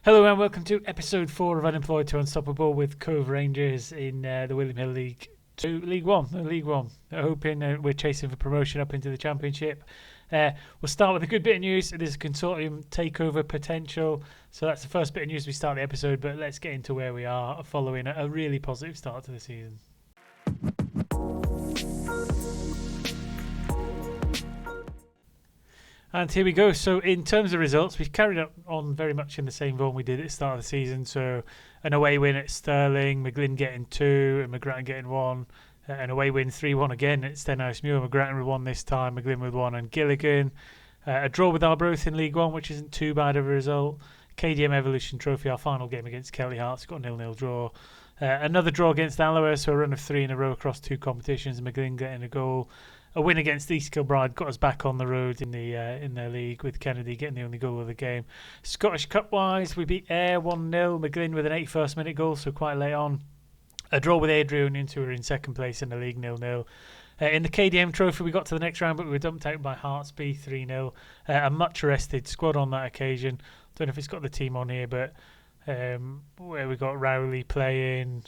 Hello and welcome to episode 4 of Unemployed to Unstoppable with Cove Rangers in the William Hill League to League One. Hoping we're chasing for promotion up into the Championship. We'll start with a good bit of news. There's a consortium takeover potential. So that's the first bit of news we start the episode, but let's get into where we are following a really positive start to the season. And here we go. So in terms of results, we've carried on very much in the same form we did at the start of the season. So an away win at Stirling, McGlynn getting 2 and McGrattan getting 1. An away win 3-1 again at Stenhousemuir. McGrattan with 1 this time, McGlynn with 1 and Gilligan. A draw with Arbroath in League 1, which isn't too bad of a result. KDM Evolution Trophy, our final game against Kelly Hearts, got a 0-0 draw. Another draw against Alloa, so a run of 3 in a row across 2 competitions. McGlynn getting a goal. A win against East Kilbride got us back on the road in their league, with Kennedy getting the only goal of the game. Scottish Cup wise, we beat Ayr 1-0. McGlynn with an 81st minute goal, so quite late on. A draw with Adrionians, who were in second place in the league, 0-0. In the KDM Trophy, we got to the next round, but we were dumped out by Heartsby 3-0. A much rested squad on that occasion. Don't know if it's got the team on here, but where we got Rowley playing,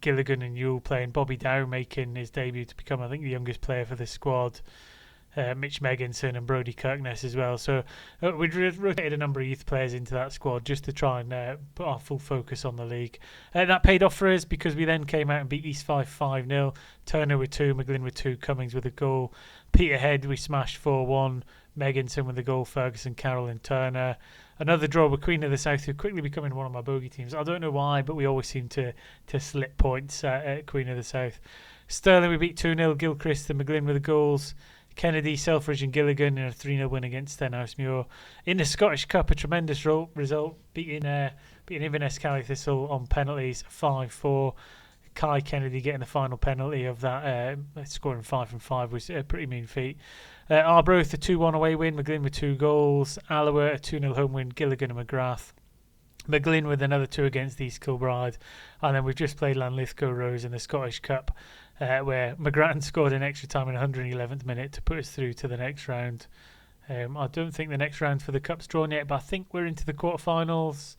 Gilligan and Yule playing, Bobby Dow making his debut to become, I think, the youngest player for the squad, Mitch Megginson and Brodie Kirkness as well. So we'd rotated a number of youth players into that squad just to try and put our full focus on the league. That paid off for us because we then came out and beat East 5-0. Turner with 2, McGlynn with 2, Cummings with a goal. Peterhead we smashed 4-1. Megginson with a goal, Ferguson, Carroll and Turner. Another draw with Queen of the South, who quickly becoming one of my bogey teams. I don't know why, but we always seem to slip points at Queen of the South. Sterling we beat 2-0, Gilchrist and McGlynn with the goals. Kennedy, Selfridge and Gilligan in a 3-0 win against Stenhousemuir. In the Scottish Cup, a tremendous result, beating Inverness Cali Thistle on penalties 5-4. Kai Kennedy getting the final penalty of that, scoring 5 from 5 was a pretty mean feat. Arbroath a 2-1 away win, McGlynn with 2 goals. Alloa a 2-0 home win, Gilligan and McGrath. McGlynn with another 2 against East Kilbride. And then we've just played Lanlithgow Rose in the Scottish Cup, where McGrattan scored in extra time in 111th minute to put us through to the next round. I don't think the next round for the Cup's drawn yet, but I think we're into the quarterfinals.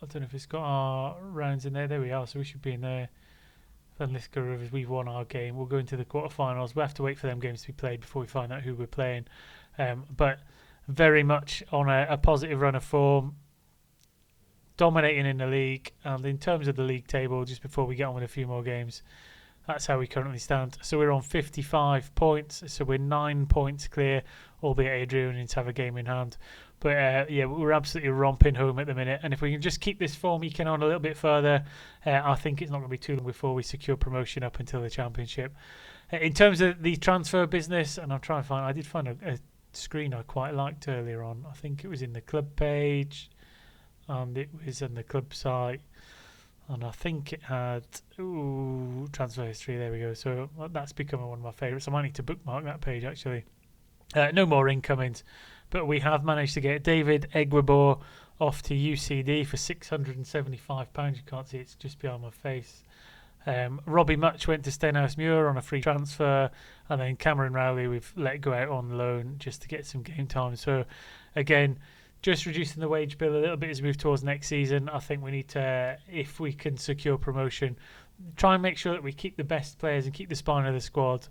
I don't know if it's got our rounds in there. There we are, so we should be in there. Linlithgow Rovers, we've won our game. We'll go into the quarterfinals. We'll have to wait for them games to be played before we find out who we're playing. But very much on a positive run of form, dominating in the league. And in terms of the league table, just before we get on with a few more games, that's how we currently stand. So we're on 55 points. So we're 9 points clear, albeit Adrianians have a game in hand. But we're absolutely romping home at the minute. And if we can just keep this form eking on a little bit further, I think it's not going to be too long before we secure promotion up until the Championship. In terms of the transfer business, and I did find a screen I quite liked earlier on. I think it was in the club page and it was on the club site. And I think it had transfer history. There we go. So that's becoming one of my favourites. I might need to bookmark that page actually. No more incomings. But we have managed to get David Egwabor off to UCD for £675. You can't see, it's just behind my face. Robbie Much went to Stenhousemuir on a free transfer. And then Cameron Rowley we've let go out on loan just to get some game time. So again, just reducing the wage bill a little bit as we move towards next season. I think we need to, if we can secure promotion, try and make sure that we keep the best players and keep the spine of the squad.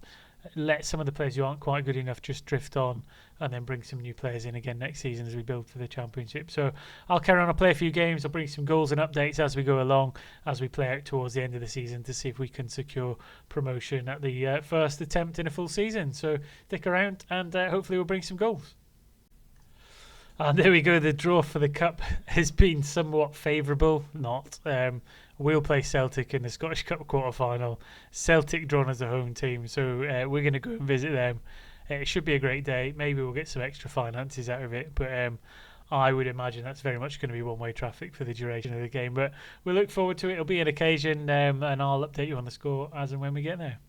Let some of the players who aren't quite good enough just drift on, and then bring some new players in again next season as we build for the Championship. So I'll carry on. I'll play a few games. I'll bring some goals and updates as we go along, as we play out towards the end of the season to see if we can secure promotion at the first attempt in a full season. So stick around and hopefully we'll bring some goals. And there we go. The draw for the Cup has been somewhat favourable. We'll play Celtic in the Scottish Cup quarter-final. Celtic drawn as a home team, so we're going to go and visit them. It should be a great day. Maybe we'll get some extra finances out of it, but I would imagine that's very much going to be one-way traffic for the duration of the game. But we look forward to it. It'll be an occasion, and I'll update you on the score as and when we get there.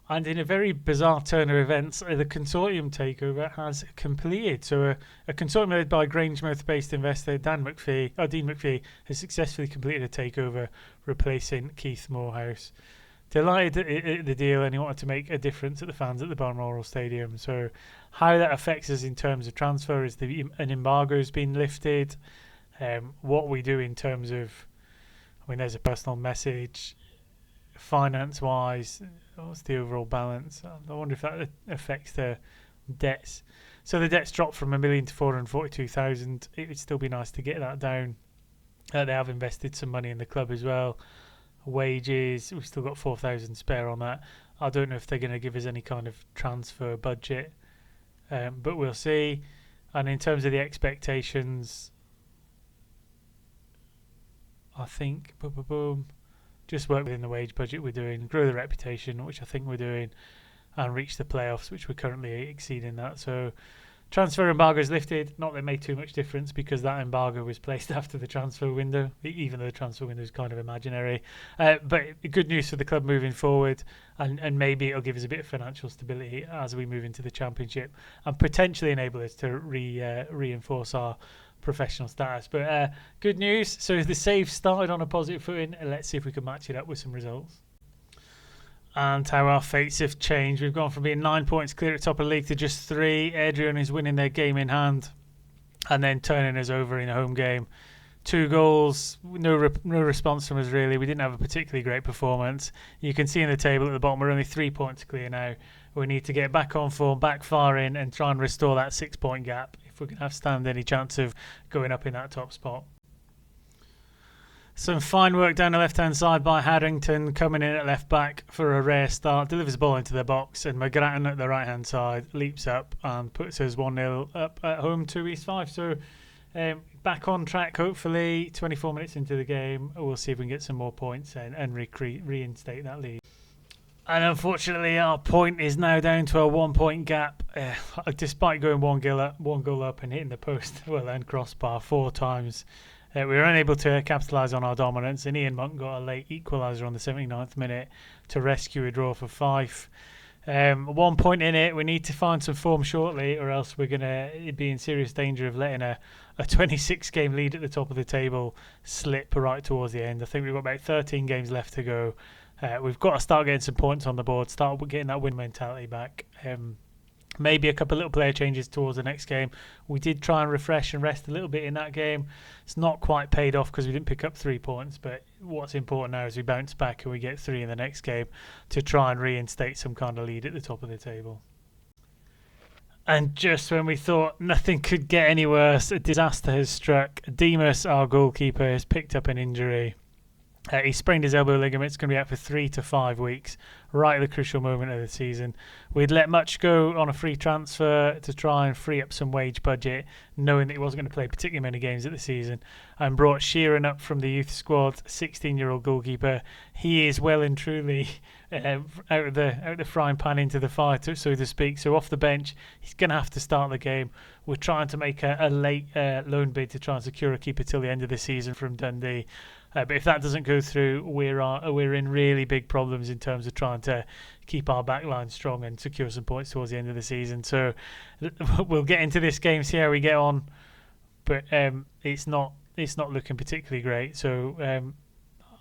And in a very bizarre turn of events, the consortium takeover has completed. So a consortium led by Grangemouth-based investor Dean McPhee has successfully completed a takeover, replacing Keith Morehouse. delighted at the deal, and he wanted to make a difference at the fans at the Balmoral Stadium. So how that affects us in terms of transfer is an embargo has been lifted. What we do in terms of, I mean, there's a personal message. Finance-wise, what's the overall balance? I wonder if that affects the debts. So the debts dropped from 1 million to 442,000. It would still be nice to get that down. They have invested some money in the club as well. Wages, we've still got 4,000 spare on that. I don't know if they're going to give us any kind of transfer budget, but we'll see. And in terms of the expectations, I think just work within the wage budget we're doing, grow the reputation, which I think we're doing, and reach the playoffs, which we're currently exceeding that. So transfer embargo is lifted. Not that it made too much difference because that embargo was placed after the transfer window, even though the transfer window is kind of imaginary. But good news for the club moving forward, and maybe it'll give us a bit of financial stability as we move into the Championship and potentially enable us to reinforce our professional status. But good news. So the save started on a positive footing, and let's see if we can match it up with some results. And how our fates have changed. We've gone from being 9 points clear at top of the league to just 3. Adrian is winning their game in hand and then turning us over in a home game. 2 goals, no response from us really. We didn't have a particularly great performance. You can see in the table at the bottom we're only 3 points clear now. We need to get back on form, back far in, and try and restore that 6-point gap if we're going to stand any chance of going up in that top spot. Some fine work down the left-hand side by Harrington, coming in at left-back for a rare start. Delivers the ball into the box, and McGrattan at the right-hand side leaps up and puts us 1-0 up at home to East Fife. So back on track, hopefully. 24 minutes into the game. We'll see if we can get some more points and reinstate that lead. And unfortunately, our point is now down to a 1-point gap. Despite going one goal up and hitting the post and crossbar 4 times, we were unable to capitalise on our dominance, and Ian Monk got a late equaliser on the 79th minute to rescue a draw for Fife. 1 point in it. We need to find some form shortly, or else we're going to be in serious danger of letting a 26-game lead at the top of the table slip right towards the end. I think we've got about 13 games left to go. We've got to start getting some points on the board, start getting that win mentality back. Maybe a couple of little player changes towards the next game. We did try and refresh and rest a little bit in that game. It's not quite paid off because we didn't pick up 3 points, but what's important now is we bounce back and we get 3 in the next game to try and reinstate some kind of lead at the top of the table. And just when we thought nothing could get any worse, a disaster has struck. Demas, our goalkeeper, has picked up an injury. He sprained his elbow ligament. It's going to be out for 3 to 5 weeks, right at the crucial moment of the season. We'd let Much go on a free transfer to try and free up some wage budget, knowing that he wasn't going to play particularly many games at the season, and brought Sheeran up from the youth squad, 16-year-old goalkeeper. He is well and truly out of the frying pan into the fire, so to speak. So off the bench, he's going to have to start the game. We're trying to make a late loan bid to try and secure a keeper till the end of the season from Dundee. But if that doesn't go through, we're in really big problems in terms of trying to keep our back line strong and secure some points towards the end of the season. So we'll get into this game, see how we get on, but it's not looking particularly great. So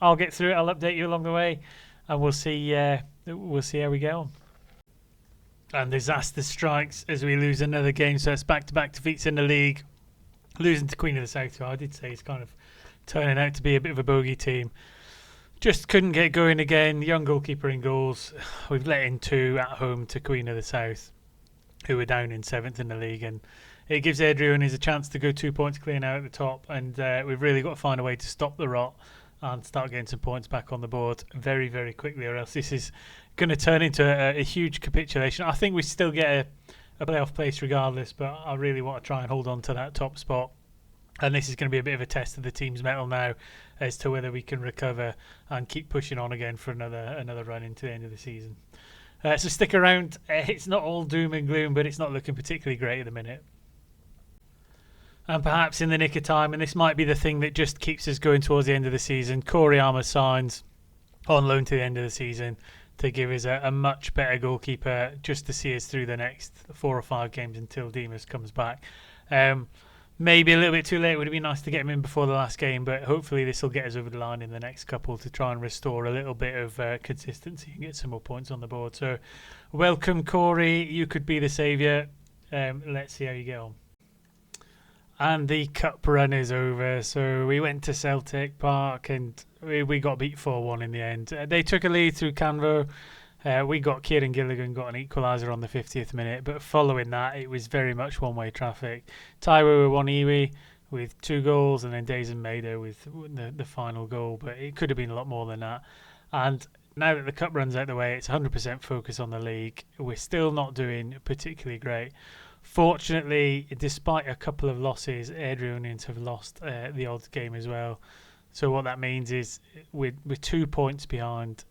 I'll get through it. I'll update you along the way, and we'll see how we get on. And disaster strikes as we lose another game. So it's back-to-back defeats in the league, losing to Queen of the South, who I did say is kind of turning out to be a bit of a bogey team. Just couldn't get going again. Young goalkeeper in goals. We've let in 2 at home to Queen of the South, who are down in 7th in the league, and it gives Adrian a chance to go 2 points clear now at the top, and we've really got to find a way to stop the rot and start getting some points back on the board very, very quickly, or else this is going to turn into a huge capitulation. I think we still get a playoff place regardless, but I really want to try and hold on to that top spot. And this is going to be a bit of a test of the team's mettle now as to whether we can recover and keep pushing on again for another run into the end of the season. So stick around. It's not all doom and gloom, but it's not looking particularly great at the minute. And perhaps in the nick of time, and this might be the thing that just keeps us going towards the end of the season, Corey Armour signs on loan to the end of the season to give us a much better goalkeeper just to see us through the next 4 or 5 games until Demas comes back. maybe a little bit too late. It would have been nice to get him in before the last game, but hopefully this will get us over the line in the next couple to try and restore a little bit of consistency and get some more points on the board. So welcome, Corey. You could be the saviour. Let's see how you get on. And the cup run is over. So we went to Celtic Park and we got beat 4-1 in the end. They took a lead through Canvo. Kieran Gilligan got an equaliser on the 50th minute, but following that it was very much one-way traffic. Taiwo Awoniyi with 2 goals and then Dazen Maeda with the final goal, but it could have been a lot more than that. And now that the cup runs out the way, it's 100% focus on the league. We're still not doing particularly great. Fortunately, despite a couple of losses, Adrianians have lost the odd game as well. So what that means is we're 2 points behind.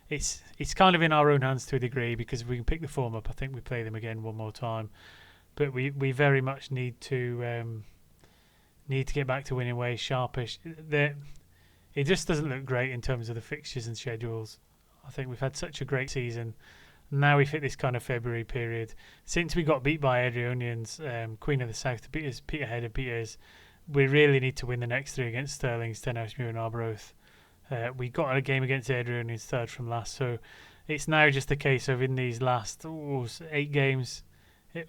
It's kind of in our own hands to a degree, because if we can pick the form up, I think we play them again one more time. But we very much need to get back to winning ways, sharpish. It just doesn't look great in terms of the fixtures and schedules. I think we've had such a great season. Now we've hit this kind of February period. Since we got beat by Adrianians, Queen of the South beat us, Peterhead and beat us, we really need to win the next 3 against Stirling, Stenhousemuir and Arbroath. We got a game against Adrianians third from last, so it's now just a case of in these last 8 games,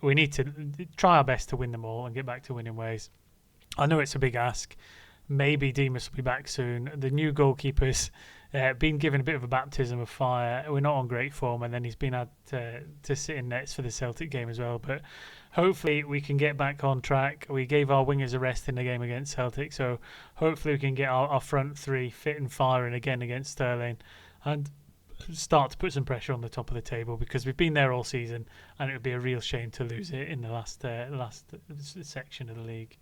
we need to try our best to win them all and get back to winning ways. I know it's a big ask. Maybe Demas will be back soon. The new goalkeeper's been given a bit of a baptism of fire. We're not on great form, and then he's been had to sit in nets for the Celtic game as well. But hopefully we can get back on track. We gave our wingers a rest in the game against Celtic, so hopefully we can get our front 3 fit and firing again against Stirling and start to put some pressure on the top of the table, because we've been there all season and it would be a real shame to lose it in the last section of the league.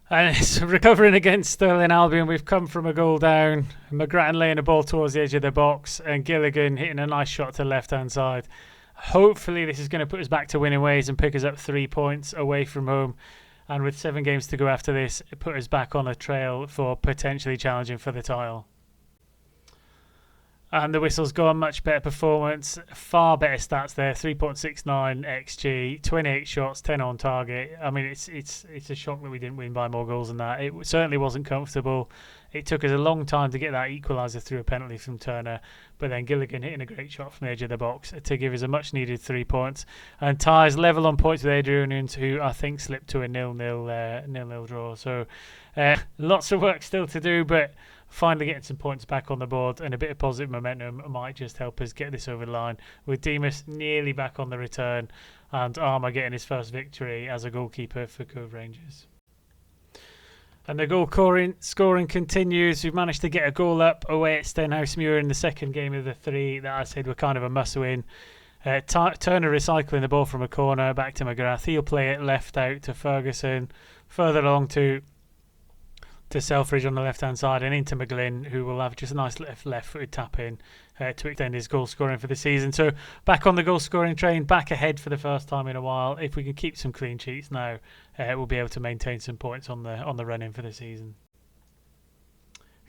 And it's recovering against Stirling Albion. We've come from a goal down. McGrattan laying a ball towards the edge of the box and Gilligan hitting a nice shot to the left-hand side. Hopefully this is going to put us back to winning ways and pick us up 3 points away from home. And with 7 games to go after this, it put us back on a trail for potentially challenging for the title. And the Whistles go on much better performance, far better stats there, 3.69 XG, 28 shots, 10 on target. I mean, it's a shock that we didn't win by more goals than that. It certainly wasn't comfortable. It took us a long time to get that equaliser through a penalty from Turner, but then Gilligan hitting a great shot from the edge of the box to give us a much needed 3 points. And ties level on points with Adrianians, who I think slipped to a 0-0 draw. So lots of work still to do, but finally getting some points back on the board and a bit of positive momentum might just help us get this over the line, with Demas nearly back on the return and Armour getting his first victory as a goalkeeper for Cove Rangers. And the goal scoring continues. We've managed to get a goal up away at Stenhousemuir in the second game of the 3 that I said were kind of a must-win. Turner recycling the ball from a corner back to McGrath. He'll play it left out to Ferguson, further along to Selfridge on the left-hand side and into McGlynn, who will have just a nice left-footed tap-in to extend his goal-scoring for the season. So back on the goal-scoring train, back ahead for the first time in a while. If we can keep some clean sheets now, we'll be able to maintain some points on the run-in for the season.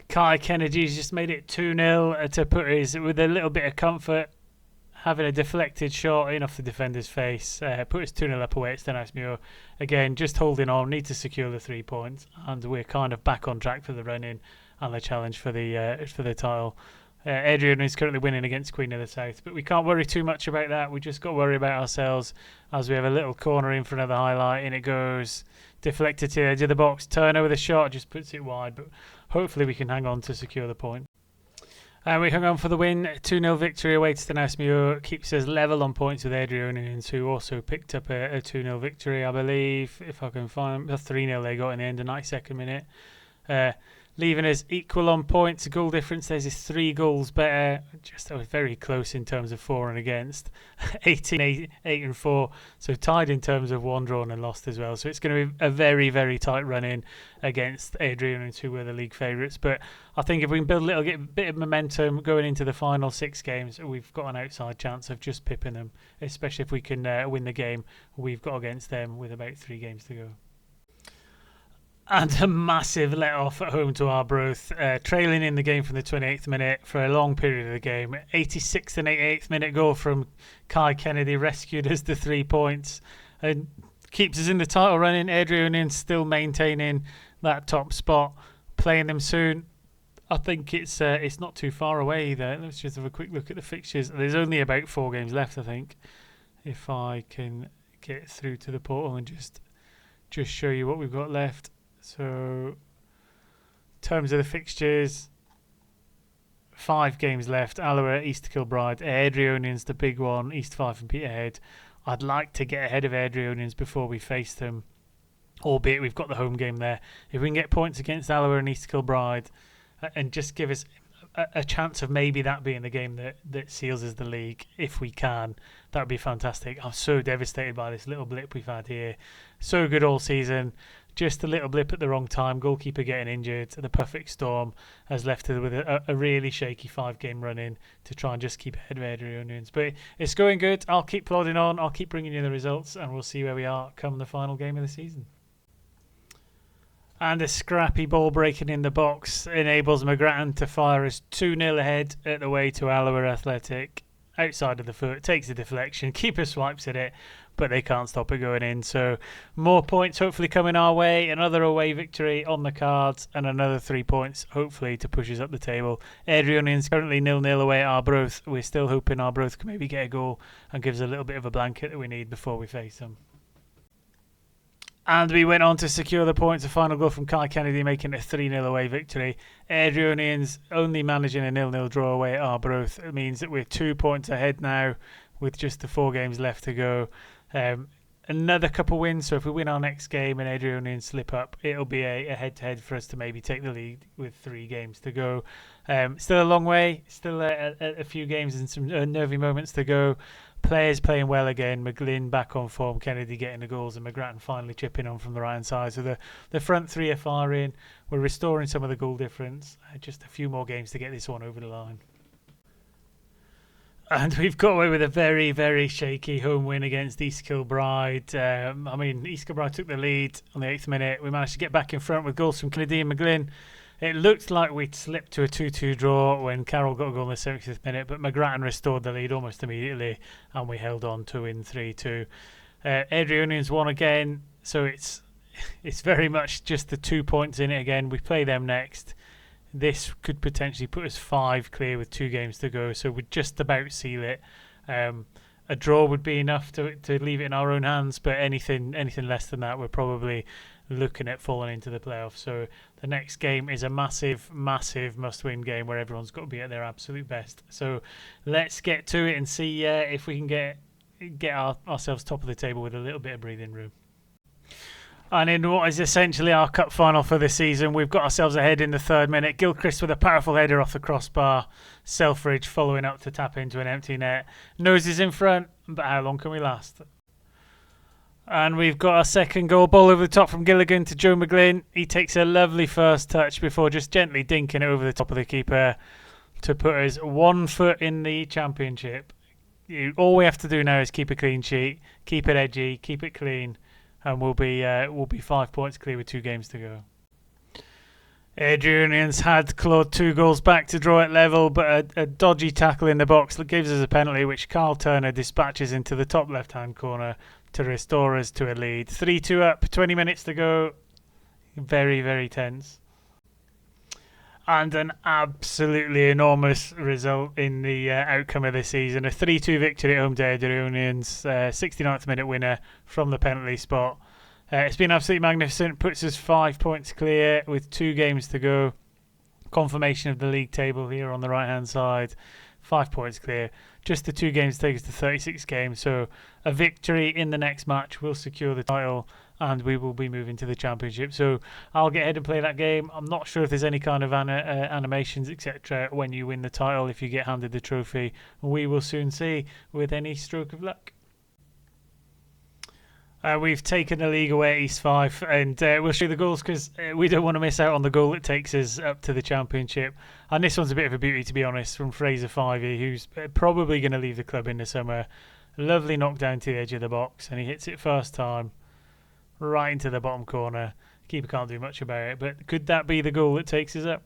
Kai Kennedy's just made it 2-0 to put us with a little bit of comfort, having a deflected shot in off the defender's face, put us 2-0 up away at Stenhousemuir. Again, just holding on, need to secure the 3 points, and we're kind of back on track for the run-in and the challenge for the title. Adrian is currently winning against Queen of the South, but we can't worry too much about that. We just got to worry about ourselves as we have a little corner in for another highlight, and it goes deflected to the edge of the box. Turner with a shot just puts it wide, but hopefully we can hang on to secure the point. And we hung on for the win. 2-0 victory away to Stenhousemuir. Keeps us level on points with Adrianians, who also picked up a 2-0 victory, I believe, if I can find. A 3-0 they got in the end, a 92nd minute. Leaving us equal on points. Goal difference, there's is 3 goals better. Just very close in terms of for and against. 18, 8 and 4. So tied in terms of 1 drawn and lost as well. So it's going to be a very, very tight run-in against Adrianians, who were the league favourites. But I think if we can build a little bit of momentum going into the final 6 games, we've got an outside chance of just pipping them, especially if we can win the game we've got against them with about 3 games to go. And a massive let-off at home to Arbroath, trailing in the game from the 28th minute for a long period of the game. 86th and 88th minute goal from Kai Kennedy rescued us to 3 points. And keeps us in the title running. Adrionians still maintaining that top spot. Playing them soon. I think it's not too far away either. Let's just have a quick look at the fixtures. There's only about 4 games left, I think. If I can get through to the portal and just show you what we've got left. So, in terms of the fixtures, 5 games left. Alloa, East Kilbride, Adrionians, the big one, East Fife and Peterhead. I'd like to get ahead of Adrionians before we face them, albeit we've got the home game there. If we can get points against Alloa and East Kilbride and just give us a chance of maybe that being the game that seals us the league, if we can, that would be fantastic. I'm so devastated by this little blip we've had here. So good all season. Just a little blip at the wrong time. Goalkeeper getting injured. The perfect storm has left us with a really shaky 5-game run in to try and just keep ahead of Adrionians. But it's going good. I'll keep plodding on. I'll keep bringing you the results, and we'll see where we are come the final game of the season. And a scrappy ball breaking in the box enables McGrattan to fire us 2-0 ahead at the way to Alloa Athletic. Outside of the foot, takes the deflection, keeper swipes at it, but they can't stop it going in. So more points hopefully coming our way, another away victory on the cards, and another 3 points hopefully to push us up the table. Adrionians currently 0-0 away at Arbroath. We're still hoping Arbroath can maybe get a goal and gives a little bit of a blanket that we need before we face them. And we went on to secure the points. A final goal from Kai Kennedy, making it a 3-0 away victory. Adrionians only managing a 0-0 draw away at Arbroath. It means that we're 2 points ahead now with just the 4 games left to go. Another couple wins, so if we win our next game and Adrionians slip up, it'll be a head-to-head for us to maybe take the lead with 3 games to go. Still a long way, still a few games and some nervy moments to go. Players playing well again. McGlynn back on form. Kennedy getting the goals, and McGrattan finally chipping on from the right hand side. So the front 3 are firing. We're restoring some of the goal difference. Just a few more games to get this one over the line. And we've got away with a very, very shaky home win against East Kilbride. East Kilbride took the lead on the 8th minute. We managed to get back in front with goals from Kennedy and McGlynn. It looked like we'd slipped to a 2-2 draw when Carroll got a goal in the 75th minute, but McGrattan restored the lead almost immediately, and we held on to win 3-2. Adrionians won again, so it's very much just the 2 points in it again. We play them next. This could potentially put us 5 clear with 2 games to go, so we'd just about seal it. A draw would be enough to leave it in our own hands, but anything less than that, we're probably looking at falling into the playoffs. So the next game is a massive, massive must-win game where everyone's got to be at their absolute best. So let's get to it and see if we can get ourselves top of the table with a little bit of breathing room. And in what is essentially our cup final for the season, we've got ourselves ahead in the 3rd minute. Gilchrist with a powerful header off the crossbar. Selfridge following up to tap into an empty net. Noses in front, but how long can we last? And we've got our second goal. Ball over the top from Gilligan to Joe McGlynn. He takes a lovely first touch before just gently dinking it over the top of the keeper to put us 1 foot in the championship. All we have to do now is keep a clean sheet, keep it edgy, keep it clean, and we'll be 5 points clear with 2 games to go. Adrionians had clawed 2 goals back to draw it level, but a dodgy tackle in the box that gives us a penalty, which Carl Turner dispatches into the top left-hand corner to restore us to a lead. 3-2 up, 20 minutes to go. Very, very tense. And an absolutely enormous result in the outcome of this season. A 3-2 victory at home to Adrionians. 69th minute winner from the penalty spot. It's been absolutely magnificent. Puts us 5 points clear with 2 games to go. Confirmation of the league table here on the right hand side. 5 points clear. Just the 2 games take us to 36 games. So a victory in the next match will secure the title, and we will be moving to the championship. So I'll get ahead and play that game. I'm not sure if there's any kind of animations, etc. when you win the title, if you get handed the trophy. We will soon see with any stroke of luck. We've taken the league away at East Fife, and we'll show you the goals because we don't want to miss out on the goal that takes us up to the championship. And this one's a bit of a beauty, to be honest, from Fraser Fivey, who's probably going to leave the club in the summer. Lovely knockdown to the edge of the box, and he hits it first time right into the bottom corner. Keeper can't do much about it, but could that be the goal that takes us up?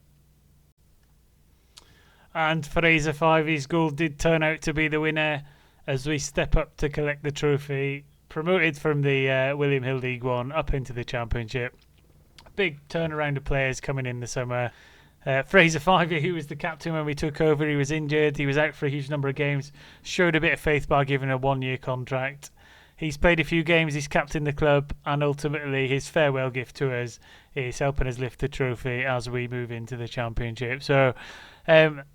And Fraser Fivey's goal did turn out to be the winner as we step up to collect the trophy. promoted from the William Hill League One up into the Championship. Big turnaround of players coming in the summer. Fraser Fivey, who was the captain when we took over, he was injured. He was out for a huge number of games. Showed a bit of faith by giving a 1-year contract. He's played a few games. He's captained the club, and ultimately his farewell gift to us is helping us lift the trophy as we move into the Championship. So,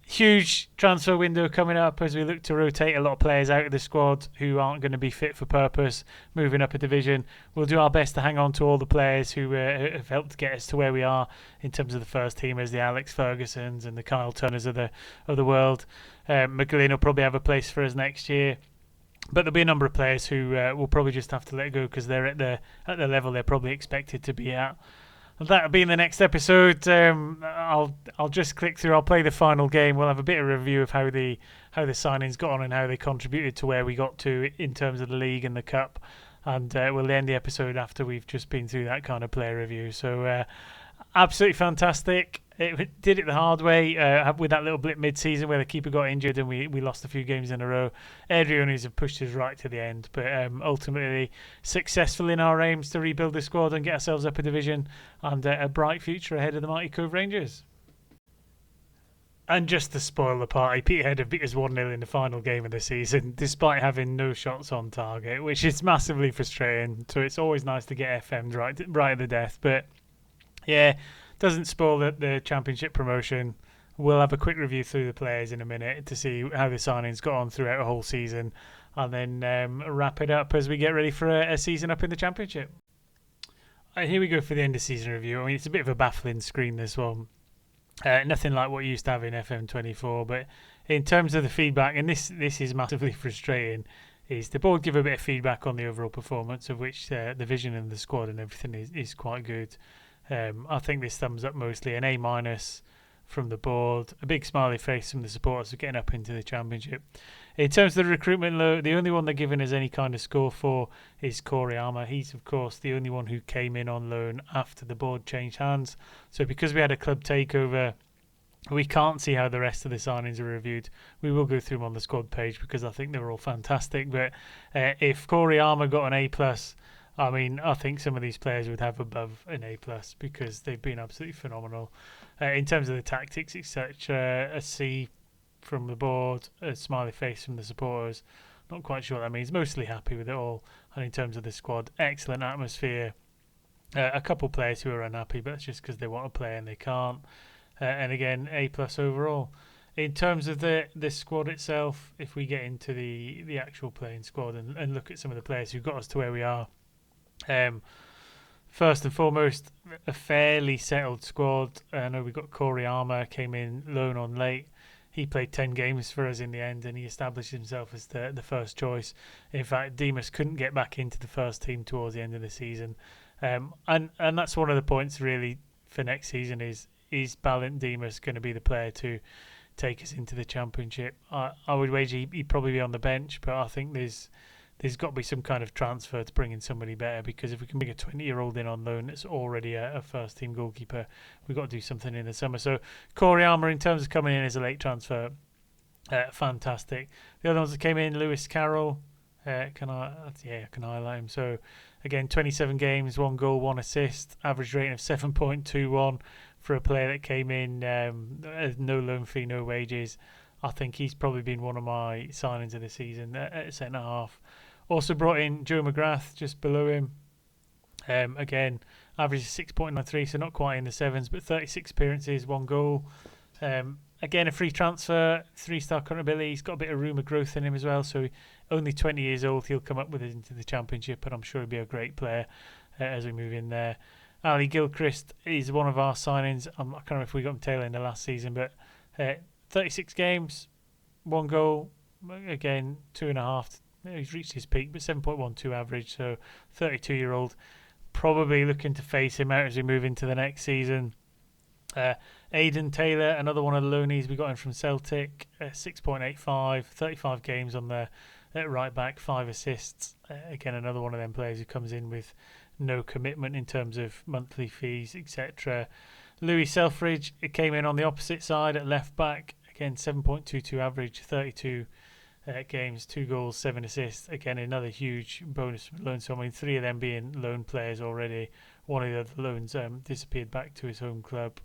huge transfer window coming up as we look to rotate a lot of players out of the squad who aren't going to be fit for purpose, moving up a division. We'll do our best to hang on to all the players who have helped get us to where we are in terms of the first teamers, the Alex Fergusons and the Kyle Tunners of the world. McGlynn will probably have a place for us next year. But there'll be a number of players who will probably just have to let go because they're at the level they're probably expected to be at. And that'll be in the next episode. I'll just click through. I'll play the final game. We'll have a bit of a review of how the signings got on and how they contributed to where we got to in terms of the league and the cup. And we'll end the episode after we've just been through that kind of player review. So absolutely fantastic. It did it the hard way with that little blip mid-season where the keeper got injured and we lost a few games in a row. Adrianis have pushed us right to the end, but ultimately successful in our aims to rebuild the squad and get ourselves up a division and a bright future ahead of the Mighty Cove Rangers. And just to spoil the party, Peterhead have beat us 1-0 in the final game of the season despite having no shots on target, which is massively frustrating. So it's always nice to get FM'd right at the death. But yeah, doesn't spoil the Championship promotion. We'll have a quick review through the players in a minute to see how the signings got on throughout a whole season, and then wrap it up as we get ready for a season up in the Championship. Here we go for the end of season review. I mean, it's a bit of a baffling screen, this one. Nothing like what you used to have in FM24, but in terms of the feedback, and this is massively frustrating, is the board give a bit of feedback on the overall performance, of which the vision and the squad and everything is quite good. I think this thumbs up mostly, an A- from the board, a big smiley face from the supporters of getting up into the Championship. In terms of the recruitment, the only one they're giving us any kind of score for is Koriyama. He's, of course, the only one who came in on loan after the board changed hands. So because we had a club takeover, we can't see how the rest of the signings are reviewed. We will go through them on the squad page because I think they were all fantastic. But if Koriyama got an A+, I mean, I think some of these players would have above an A+ because they've been absolutely phenomenal. In terms of the tactics, etc., a C from the board, a smiley face from the supporters. Not quite sure what that means. Mostly happy with it all. And in terms of the squad, excellent atmosphere. A couple players who are unhappy, but that's just because they want to play and they can't. And again, A+ overall. In terms of the squad itself, if we get into the actual playing squad and look at some of the players who got us to where we are, first and foremost, a fairly settled squad. I know we got Koriyama, came in loan on late. He played 10 games for us in the end and he established himself as the first choice. In fact, Demas couldn't get back into the first team towards the end of the season. And that's one of the points really for next season is Balint Demas going to be the player to take us into the Championship? I would wager he'd probably be on the bench, but I think there's got to be some kind of transfer to bring in somebody better, because if we can bring a 20-year-old in on loan that's already a first-team goalkeeper, we've got to do something in the summer. So Koriyama, in terms of coming in as a late transfer, fantastic. The other ones that came in, Lewis Carroll, can I highlight him? So again, 27 games, 1 goal, 1 assist, average rating of 7.21 for a player that came in, no loan fee, no wages. I think he's probably been one of my signings of the season at centre half. Also brought in Joe McGrath just below him. Again, average is 6.93, so not quite in the sevens, but 36 appearances, 1 goal. Again, a free transfer, 3-star current ability. He's got a bit of room of growth in him as well, so only 20 years old. He'll come up with us into the Championship, and I'm sure he'll be a great player as we move in there. Ali Gilchrist is one of our signings. I can't remember if we got him tail end of last season, but 36 games, 1 goal. Again, 2.5. He's reached his peak, but 7.12 average, so 32-year-old. Probably looking to phase him out as we move into the next season. Aidan Taylor, another one of the loanies we got in from Celtic, 6.85, 35 games on the right back, 5 assists. Again, another one of them players who comes in with no commitment in terms of monthly fees, etc. Louis Selfridge, it came in on the opposite side at left back. Again, 7.22 average, 32 games, 2 goals, 7 assists. Again, another huge bonus from loan. So, I mean, 3 of them being loan players already. One of the other loans disappeared back to his home club.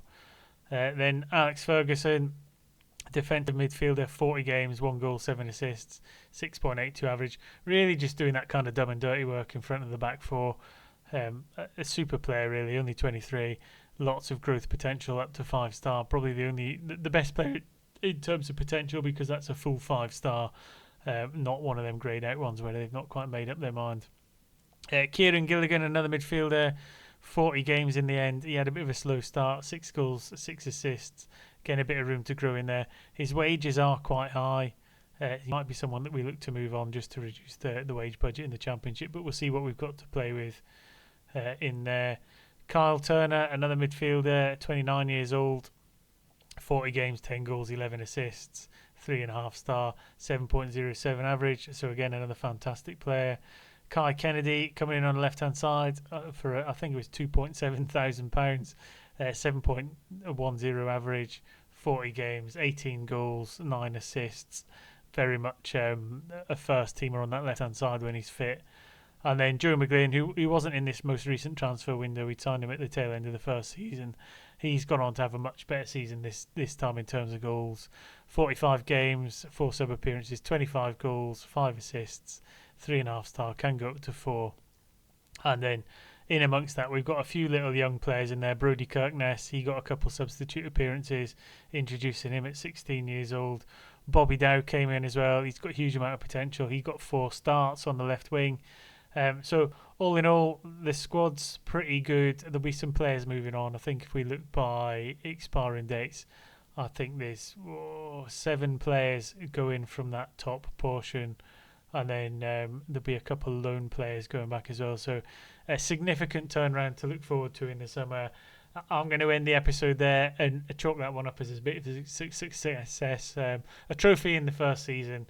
Then Alex Ferguson, defensive midfielder, 40 games, 1 goal, 7 assists, 6.82 average. Really just doing that kind of dumb and dirty work in front of the back four. A super player, really, only 23. Lots of growth potential, up to 5-star. Probably the best player in terms of potential, because that's a full 5-star, not one of them greyed out ones where they've not quite made up their mind. Kieran Gilligan, another midfielder, 40 games in the end. He had a bit of a slow start, 6 goals, 6 assists. Again, a bit of room to grow in there. His wages are quite high. He might be someone that we look to move on just to reduce the wage budget in the Championship, but we'll see what we've got to play with in there. Kyle Turner, another midfielder, 29 years old, 40 games, 10 goals, 11 assists, 3.5-star, 7.07 average. So again, another fantastic player. Kai Kennedy coming in on the left-hand side for I think it was £2.7 thousand, 7.10 average, 40 games, 18 goals, 9 assists. Very much a first teamer on that left-hand side when he's fit. And then Joe McGlynn, who wasn't in this most recent transfer window, we signed him at the tail end of the first season. He's gone on to have a much better season this time in terms of goals. 45 games, 4 sub-appearances, 25 goals, 5 assists, 3.5-star, can go up to 4. And then in amongst that, we've got a few little young players in there. Brodie Kirkness, he got a couple substitute appearances, introducing him at 16 years old. Bobby Dow came in as well. He's got a huge amount of potential. He got 4 starts on the left wing. So all in all, the squad's pretty good. There'll be some players moving on. I think if we look by expiring dates, I think there's 7 players going from that top portion, and then there'll be a couple of loan players going back as well. So a significant turnaround to look forward to in the summer. I'm going to end the episode there and chalk that one up as a bit of a success. A trophy in the first season.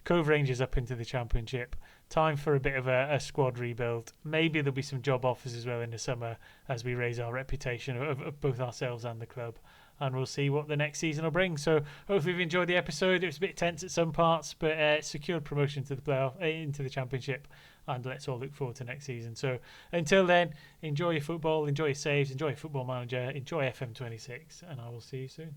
Cove Rangers up into the Championship. Time for a bit of a squad rebuild. Maybe there'll be some job offers as well in the summer as we raise our reputation of both ourselves and the club. And we'll see what the next season will bring. So hopefully you've enjoyed the episode. It was a bit tense at some parts, but secured promotion to the playoff, into the Championship. And let's all look forward to next season. So until then, enjoy your football, enjoy your saves, enjoy your Football Manager, enjoy FM26, and I will see you soon.